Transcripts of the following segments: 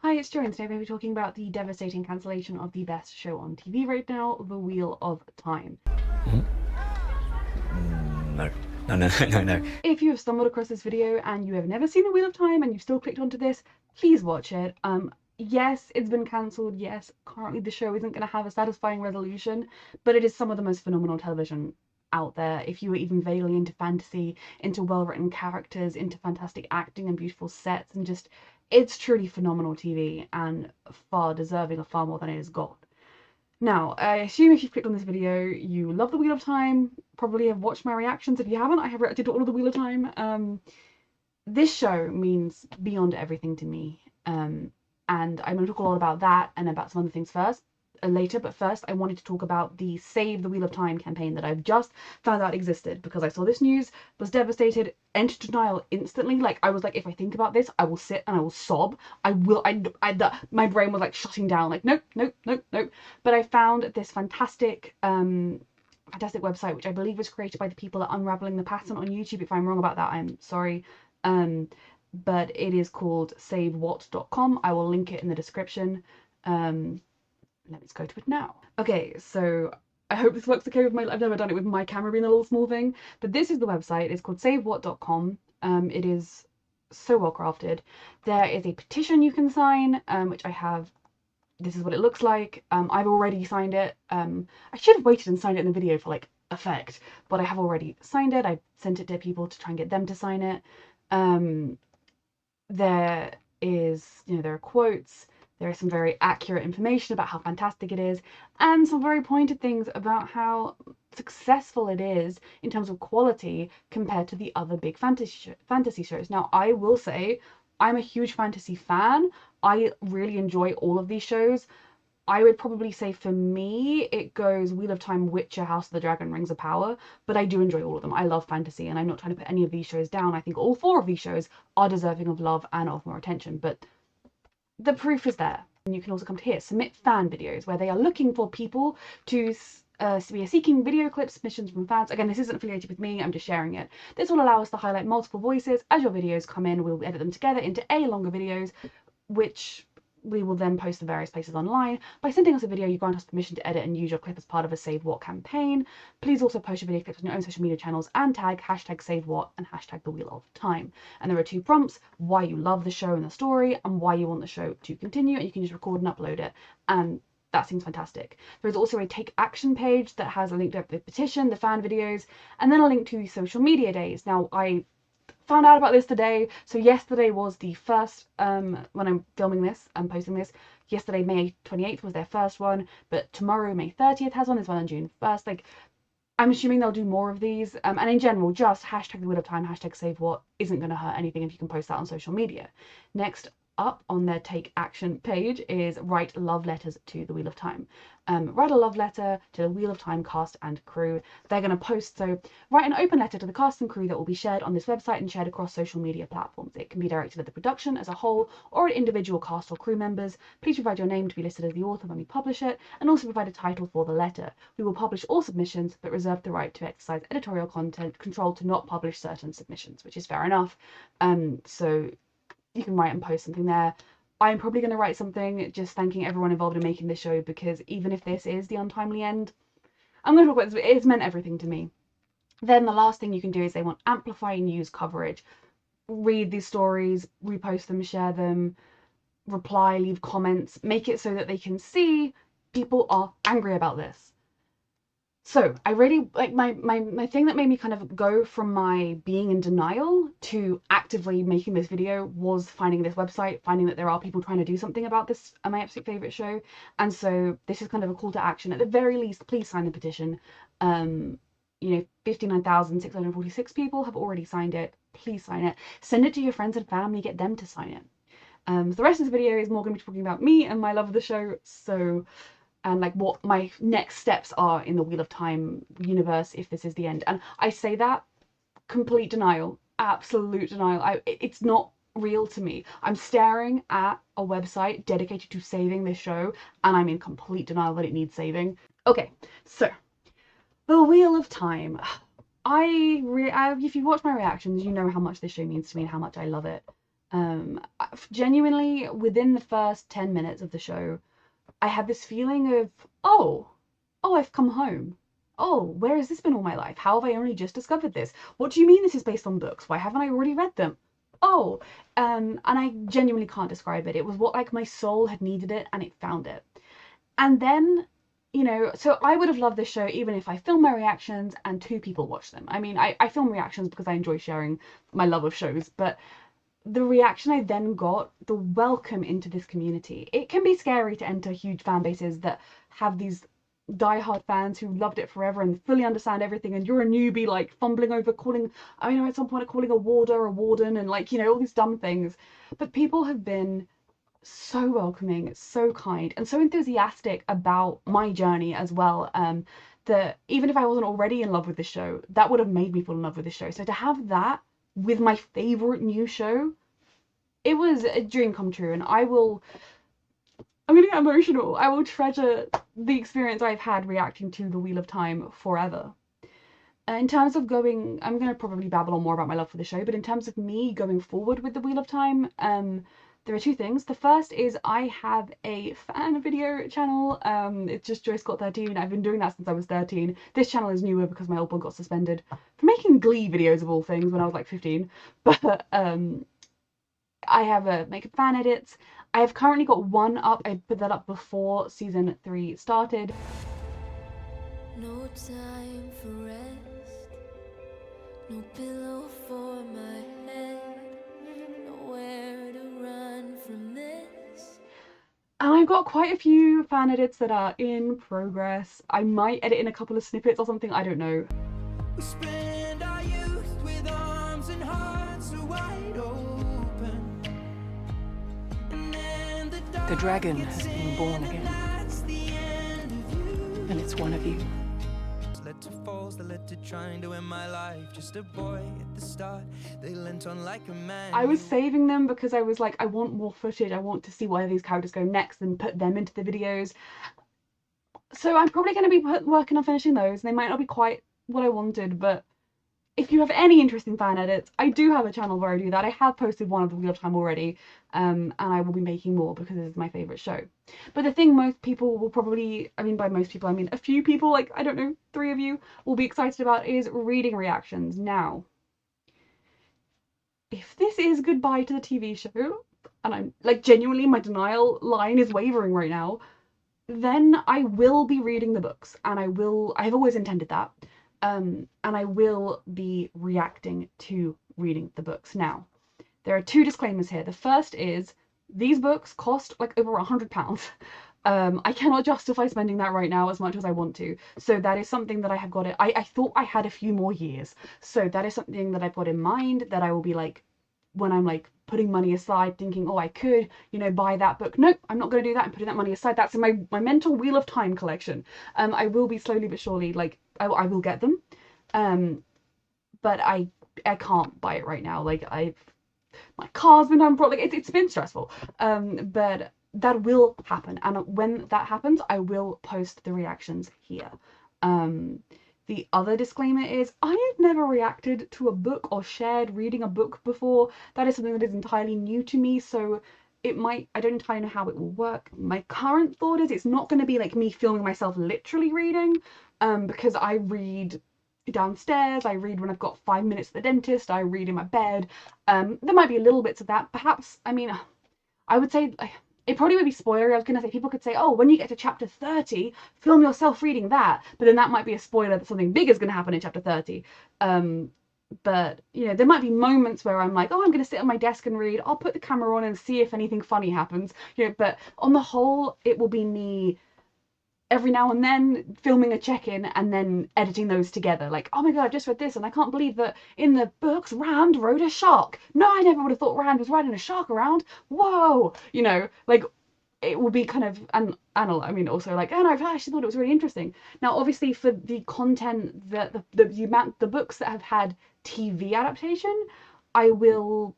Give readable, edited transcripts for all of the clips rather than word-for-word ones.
Hi, it's Jo, and today we're going to be talking about the devastating cancellation of the best show on TV right now, The Wheel of Time. No. No. If you have stumbled across this video and you have never seen The Wheel of Time and you've still clicked onto this, please watch it. Yes, it's been cancelled. Yes, currently the show isn't going to have a satisfying resolution, but it is some of the most phenomenal television out there. If you are even vaguely into fantasy, into well-written characters, into fantastic acting and beautiful sets, and just, it's truly phenomenal TV and far deserving of far more than it has got. Now, I assume if you've clicked on this video, you love The Wheel of Time, probably have watched my reactions. If you haven't, I have reacted to all of The Wheel of Time. This show means beyond everything to me, and I'm going to talk a lot about that and about some other things later, but first I wanted to talk about the Save the Wheel of Time campaign that I've just found out existed because I saw this news, was devastated, entered denial instantly. Like, I was like, if I think about this, I will sit and I will sob. My brain was like shutting down, like, nope. But I found this fantastic website, which I believe was created by the people at Unraveling the Pattern on YouTube. If I'm wrong about that, I'm sorry. But it is called savewhat.com. I will link it in the description. Let's go to it now. Okay, so I hope this works okay with I've never done it with my camera being a little small thing, but this is the website. It's called savewhat.com. It is so well crafted. There is a petition you can sign, which I have. This is what it looks like. I've already signed it. I should have waited and signed it in the video for like effect, but I have already signed it. I sent it to people to try and get them to sign it. There are quotes. There is some very accurate information about how fantastic it is, and some very pointed things about how successful it is in terms of quality compared to the other big fantasy shows. Now, I will say, I'm a huge fantasy fan. I really enjoy all of these shows. I would probably say for me, it goes Wheel of Time, Witcher, House of the Dragon, Rings of Power, but I do enjoy all of them. I love fantasy, and I'm not trying to put any of these shows down. I think all 4 of these shows are deserving of love and of more attention, but the proof is there. And you can also come to here, submit fan videos, where they are looking for people to we are seeking video clip submissions from fans. Again, this isn't affiliated with me, I'm just sharing it. This will allow us to highlight multiple voices. As your videos come in, we'll edit them together into longer videos, which we will then post to various places online. By sending us a video, you grant us permission to edit and use your clip as part of a Save What campaign. Please also post your video clips on your own social media channels and tag #SaveWhat and #TheWheelOfTime. And there are 2 prompts: why you love the show and the story, and why you want the show to continue. And you can just record and upload it, and that seems fantastic. There is also a take action page that has a link to the petition, the fan videos, and then a link to social media days. Now, I found out about this today. So yesterday was the first, when I'm filming this and posting this, yesterday, May 28th, was their first one, but tomorrow, May 30th, has one. There's one on June 1st. Like, I'm assuming they'll do more of these. And in general, just #the Wheel of Time, #SaveWhat isn't going to hurt anything if you can post that on social media. Next up on their take action page is write love letters to the Wheel of Time. Write a love letter to the Wheel of Time cast and crew. They're going to post, so write an open letter to the cast and crew that will be shared on this website and shared across social media platforms. It can be directed at the production as a whole or at individual cast or crew members. Please provide your name to be listed as the author when we publish it, and also provide a title for the letter. We will publish all submissions, but reserve the right to exercise editorial control to not publish certain submissions, which is fair enough. So you can write and post something there. I'm probably going to write something just thanking everyone involved in making this show, because even if this is the untimely end, I'm going to talk about this. It's meant everything to me. Then the last thing you can do is they want amplify news coverage. Read these stories, repost them, share them, reply, leave comments, make it so that they can see people are angry about this. So I really, like, my thing that made me kind of go from my being in denial to actively making this video was finding this website, finding that there are people trying to do something about this, my absolute favourite show. And so this is kind of a call to action. At the very least, please sign the petition. 59,646 people have already signed it. Please sign it. Send it to your friends and family, get them to sign it. So the rest of this video is more going to be talking about me and my love of the show. And like what my next steps are in the Wheel of Time universe if this is the end. And I say that complete denial, absolute denial. It's not real to me. I'm staring at a website dedicated to saving this show, and I'm in complete denial that it needs saving. Okay, so the Wheel of Time. If you watch my reactions, you know how much this show means to me and how much I love it. Genuinely, within the first 10 minutes of the show, I had this feeling of, oh, oh, I've come home. Oh, where has this been all my life? How have I only just discovered this? What do you mean this is based on books? Why haven't I already read them? Oh, and I genuinely can't describe it. It was what like my soul had needed it, and it found it. And then, so I would have loved this show even if I filmed my reactions and two people watched them. I mean, I film reactions because I enjoy sharing my love of shows, but the reaction I then got, the welcome into this community, it can be scary to enter huge fan bases that have these diehard fans who loved it forever and fully understand everything, and you're a newbie like fumbling over calling, I know at some point calling a warder a warden and like, all these dumb things. But people have been so welcoming, so kind, and so enthusiastic about my journey as well. That even if I wasn't already in love with the show, that would have made me fall in love with the show. So to have that with my favorite new show, it was a dream come true, and I'm gonna get emotional. I will treasure the experience I've had reacting to The Wheel of Time forever. In terms of going, I'm gonna probably babble on more about my love for the show, but in terms of me going forward with The Wheel of Time, there are two things. The first is I have a fan video channel. It's just Joy Scott 13. I've been doing that since I was 13. This channel is newer because my old one got suspended for making Glee videos of all things when I was like 15. But I have make fan edits. I have currently got one up. I put that up before season 3 started. No time for rest, no pillow for my head, nowhere to run from this. And I've got quite a few fan edits that are in progress. I might edit in a couple of snippets or something, I don't know. We spend our youth with arms and hearts so wide open. And then the dragon has been born again, and it's one of you. Letter falls, the letter trying to end my life. Just a boy at the start, they lent on like a man. I was saving them because I was like, I want more footage. I want to see where these characters go next and put them into the videos. So I'm probably going to be working on finishing those. They might not be quite what I wanted, but if you have any interest in fan edits, I do have a channel where I do that. I have posted one of The Wheel of Time already, and I will be making more because this is my favourite show. But the thing most people will probably, I mean by most people I mean a few people, like I don't know, 3 of you, will be excited about is reading reactions. Now, if this is goodbye to the TV show, and I'm like genuinely my denial line is wavering right now, then I will be reading the books, and I've always intended that. And I will be reacting to reading the books. Now, there are 2 disclaimers here. The first is these books cost like over £100. I cannot justify spending that right now as much as I want to. So that is something that I have got it. I thought I had a few more years. So that is something that I've got in mind, that I will be like, when I'm like putting money aside thinking, oh, I could, buy that book. Nope, I'm not going to do that. I'm putting that money aside. That's in my mental Wheel of Time collection. I will be slowly but surely, like, I will get them. But I can't buy it right now. Like, my car's been done, like, it's been stressful. But that will happen. And when that happens, I will post the reactions here. The other disclaimer is I have never reacted to a book or shared reading a book before. That is something that is entirely new to me, so I don't entirely know how it will work. My current thought is it's not going to be like me filming myself literally reading, because I read downstairs, I read when I've got 5 minutes at the dentist, I read in my bed. There might be little bits of that. Perhaps, I mean, I would say it probably would be spoilery. I was going to say, people could say, oh, when you get to chapter 30, film yourself reading that. But then that might be a spoiler that something big is going to happen in chapter 30. But, there might be moments where I'm like, oh, I'm going to sit at my desk and read. I'll put the camera on and see if anything funny happens. But on the whole, it will be me every now and then filming a check-in and then editing those together. Like, oh my god, I've just read this and I can't believe that in the books Rand rode a shark. No, I never would have thought Rand was riding a shark around. Whoa, like it will be kind of I mean also like, and I've actually thought it was really interesting. Now obviously for the content that the books that have had TV adaptation, I will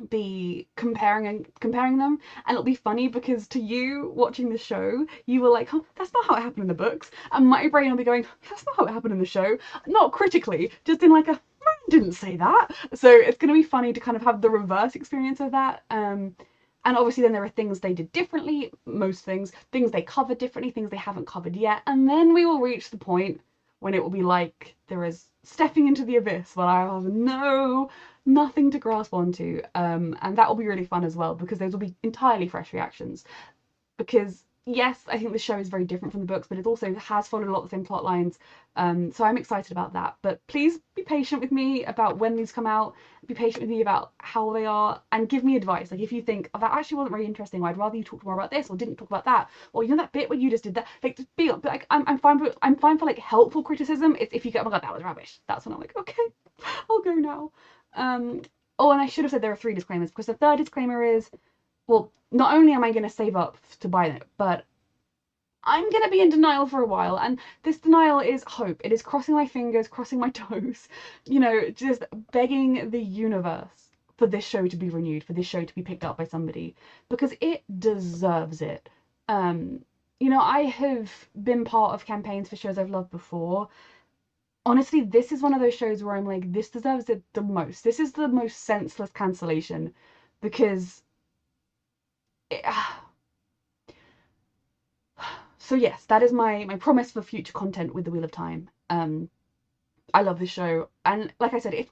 be comparing them, and it'll be funny because to you watching the show you were like, oh, that's not how it happened in the books, and my brain will be going, that's not how it happened in the show, not critically, just in like a didn't say that. So it's going to be funny to kind of have the reverse experience of that. And obviously then there are things they did differently, most things they covered differently, things they haven't covered yet. And then we will reach the point when it will be like there is stepping into the abyss where I have nothing to grasp onto. And that will be really fun as well, because those will be entirely fresh reactions. Because yes, I think the show is very different from the books, but it also has followed a lot of the same plot lines. So I'm excited about that. But please be patient with me about when these come out. Be patient with me about how they are, and give me advice. Like if you think, oh, that actually wasn't very interesting, I'd rather you talked more about this or didn't talk about that, or you know that bit where you just did that. Like just be like, I'm fine for like helpful criticism. It's if you go, oh my god, that was rubbish. That's when I'm like, okay, I'll go now. Oh, and I should have said there are 3 disclaimers, because the third disclaimer is, well, not only am I going to save up to buy it, but I'm going to be in denial for a while. And this denial is hope. It is crossing my fingers, crossing my toes, just begging the universe for this show to be renewed, for this show to be picked up by somebody, because it deserves it. I have been part of campaigns for shows I've loved before. Honestly, this is one of those shows where I'm like, this deserves it the most. This is the most senseless cancellation, because so yes, that is my promise for future content with the Wheel of Time. I love this show, and like I said,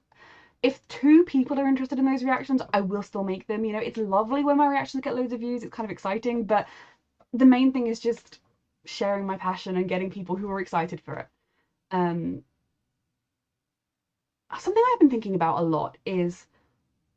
if 2 people are interested in those reactions, I will still make them. It's lovely when my reactions get loads of views. It's kind of exciting, but the main thing is just sharing my passion and getting people who are excited for it. Something I've been thinking about a lot is,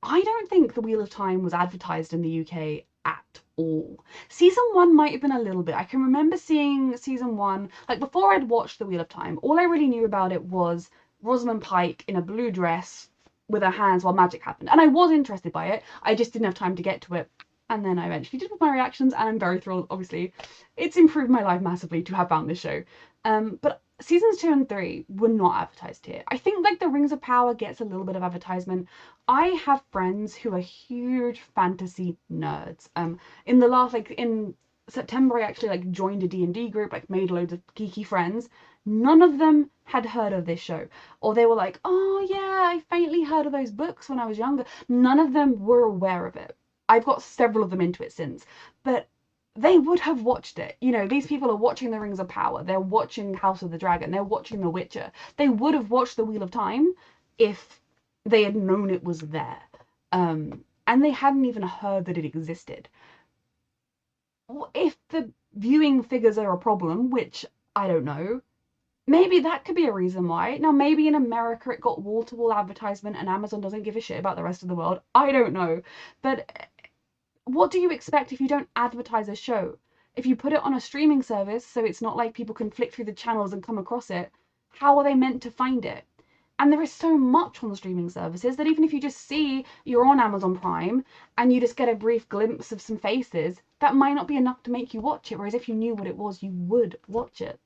I don't think the Wheel of Time was advertised in the UK at all. Season 1 might have been a little bit. I can remember seeing season 1, like before I'd watched the Wheel of Time, all I really knew about it was Rosamund Pike in a blue dress with her hands while magic happened. And I was interested by it, I just didn't have time to get to it. And then I eventually did with my reactions, and I'm very thrilled, obviously. It's improved my life massively to have found this show. But seasons 2 and 3 were not advertised here. I think like the Rings of Power gets a little bit of advertisement. I have friends who are huge fantasy nerds. In September, I actually joined a D&D group, made loads of geeky friends. None of them had heard of this show, or they were like, oh yeah, I faintly heard of those books when I was younger. None of them were aware of it. I've got several of them into it since, but they would have watched it. These people are watching The Rings of Power, they're watching House of the Dragon, they're watching The Witcher. They would have watched The Wheel of Time if they had known it was there. And they hadn't even heard that it existed. If the viewing figures are a problem, which I don't know, maybe that could be a reason why. Now, maybe in America it got wall-to-wall advertisement and Amazon doesn't give a shit about the rest of the world. I don't know. But what do you expect if you don't advertise a show? If you put it on a streaming service, so it's not like people can flick through the channels and come across it, how are they meant to find it? And there is so much on the streaming services that even if you just see you're on Amazon Prime and you just get a brief glimpse of some faces, that might not be enough to make you watch it. Whereas if you knew what it was, you would watch it.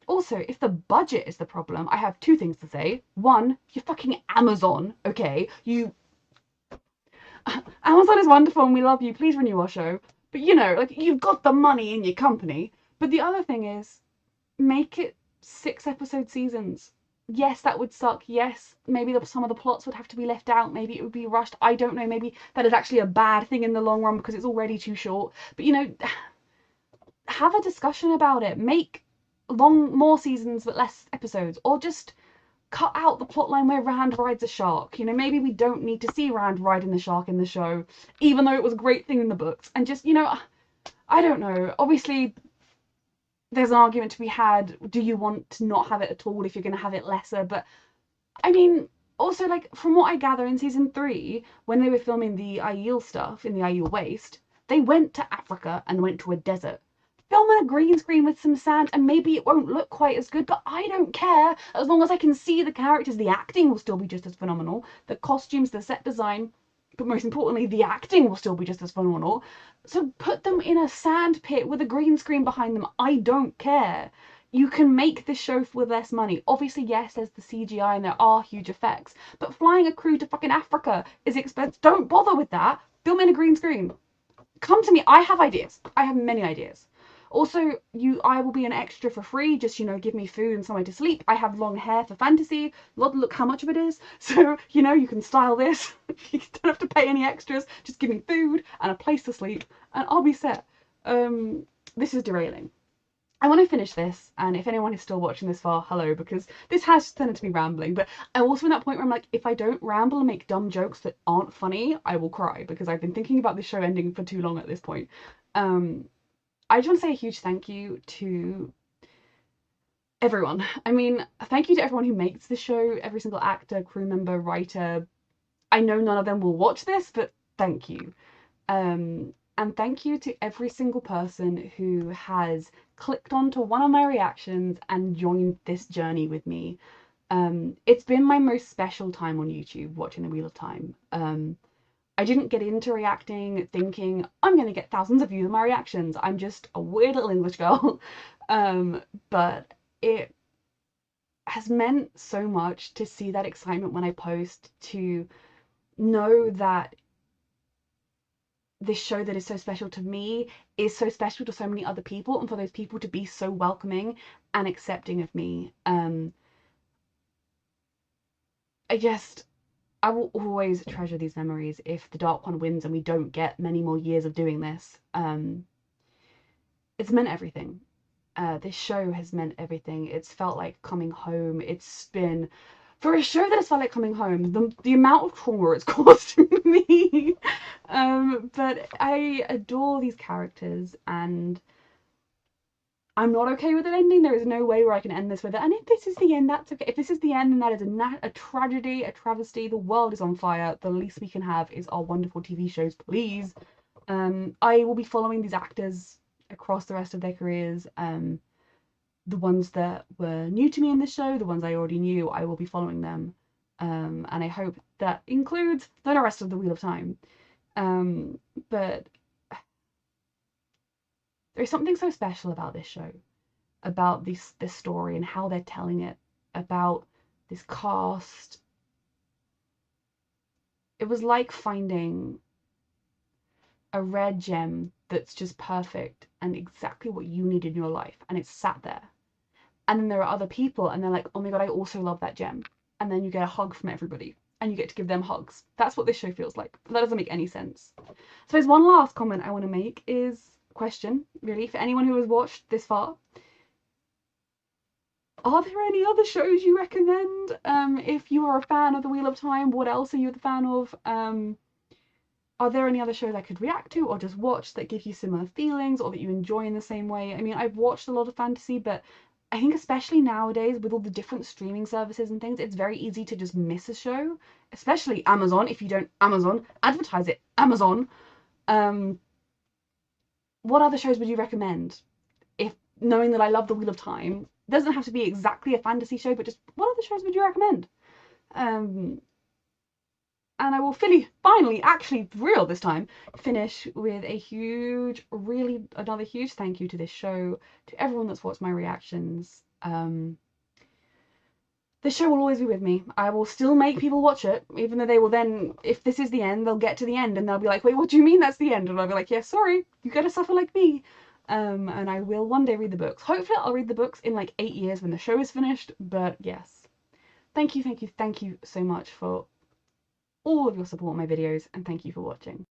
Also, if the budget is the problem, I have 2 things to say. 1, you're fucking Amazon, okay? Amazon is wonderful and we love you. Please renew our show. But you've got the money in your company. But the other thing is, make it 6-episode seasons. Yes, that would suck. Yes, maybe some of the plots would have to be left out. Maybe it would be rushed. I don't know. Maybe that is actually a bad thing in the long run because it's already too short. But have a discussion about it. Make more seasons but less episodes, or just cut out the plotline where Rand rides a shark. Maybe we don't need to see Rand riding the shark in the show, even though it was a great thing in the books. And just, I don't know. Obviously, there's an argument to be had. Do you want to not have it at all if you're going to have it lesser? But, I mean, also, from what I gather in season 3, when they were filming the Aiel stuff in the Aiel Waste, they went to Africa and went to a desert. Film in a green screen with some sand, and maybe it won't look quite as good, but I don't care. As long as I can see the characters, the acting will still be just as phenomenal. The costumes, the set design, but most importantly, the acting will still be just as phenomenal. So put them in a sand pit with a green screen behind them. I don't care. You can make this show with less money. Obviously, yes, there's the CGI and there are huge effects, but flying a crew to fucking Africa is expensive. Don't bother with that. Film in a green screen. Come to me. I have ideas. I have many ideas. Also, I will be an extra for free, just, give me food and somewhere to sleep. I have long hair for fantasy. Look how much of it is. So, you can style this. You don't have to pay any extras. Just give me food and a place to sleep and I'll be set. This is derailing. I want to finish this, and if anyone is still watching this far, hello, because this has tended to be rambling, but I'm also in that point where I'm like, if I don't ramble and make dumb jokes that aren't funny, I will cry, because I've been thinking about this show ending for too long at this point. I just want to say a huge thank you to everyone. I mean, thank you to everyone who makes the show, every single actor, crew member, writer. I know none of them will watch this, but thank you. And thank you to every single person who has clicked onto one of my reactions and joined this journey with me. It's been my most special time on YouTube watching The Wheel of Time. I didn't get into reacting thinking I'm going to get thousands of views of my reactions. I'm just a weird little English girl. But it has meant so much to see that excitement when I post, to know that this show that is so special to me is so special to so many other people, and for those people to be so welcoming and accepting of me. I will always treasure these memories if the Dark One wins and we don't get many more years of doing this. It's meant everything. This show has meant everything. It's felt like coming home. It's been, for a show that has felt like coming home, the amount of trauma it's caused me. But I adore these characters, and I'm not okay with it ending. There is no way where I can end this with it. And if this is the end, that's okay. If this is the end, then that is a tragedy, a travesty. The world is on fire. The least we can have is our wonderful TV shows, please. I will be following these actors across the rest of their careers. The ones that were new to me in the show, the ones I already knew, I will be following them. And I hope that includes the rest of the Wheel of Time. But there's something so special about this show, about this story and how they're telling it, about this cast. It was like finding a rare gem that's just perfect and exactly what you need in your life, and it's sat there. And then there are other people, and they're like, oh my god, I also love that gem. And then you get a hug from everybody, and you get to give them hugs. That's what this show feels like. That doesn't make any sense. So there's one last comment I want to make, is question, really, for anyone who has watched this far. Are there any other shows you recommend? If you are a fan of The Wheel of Time, what else are you a fan of? Are there any other shows I could react to or just watch that give you similar feelings or that you enjoy in the same way? I mean, I've watched a lot of fantasy, but I think especially nowadays with all the different streaming services and things, it's very easy to just miss a show, especially Amazon. If you don't Amazon, advertise it, Amazon. What other shows would you recommend? If, knowing that I love The Wheel of Time, doesn't have to be exactly a fantasy show, but just what other shows would you recommend? And I will finally, actually for real this time, finish with a huge, really another huge thank you to this show, to everyone that's watched my reactions. This show will always be with me. I will still make people watch it, even though they will then, if this is the end, they'll get to the end and they'll be like, wait, what do you mean that's the end? And I'll be like, yeah, sorry, you gotta suffer like me. And I will one day read the books. Hopefully I'll read the books in like 8 years when the show is finished, but yes. Thank you so much for all of your support on my videos, and thank you for watching.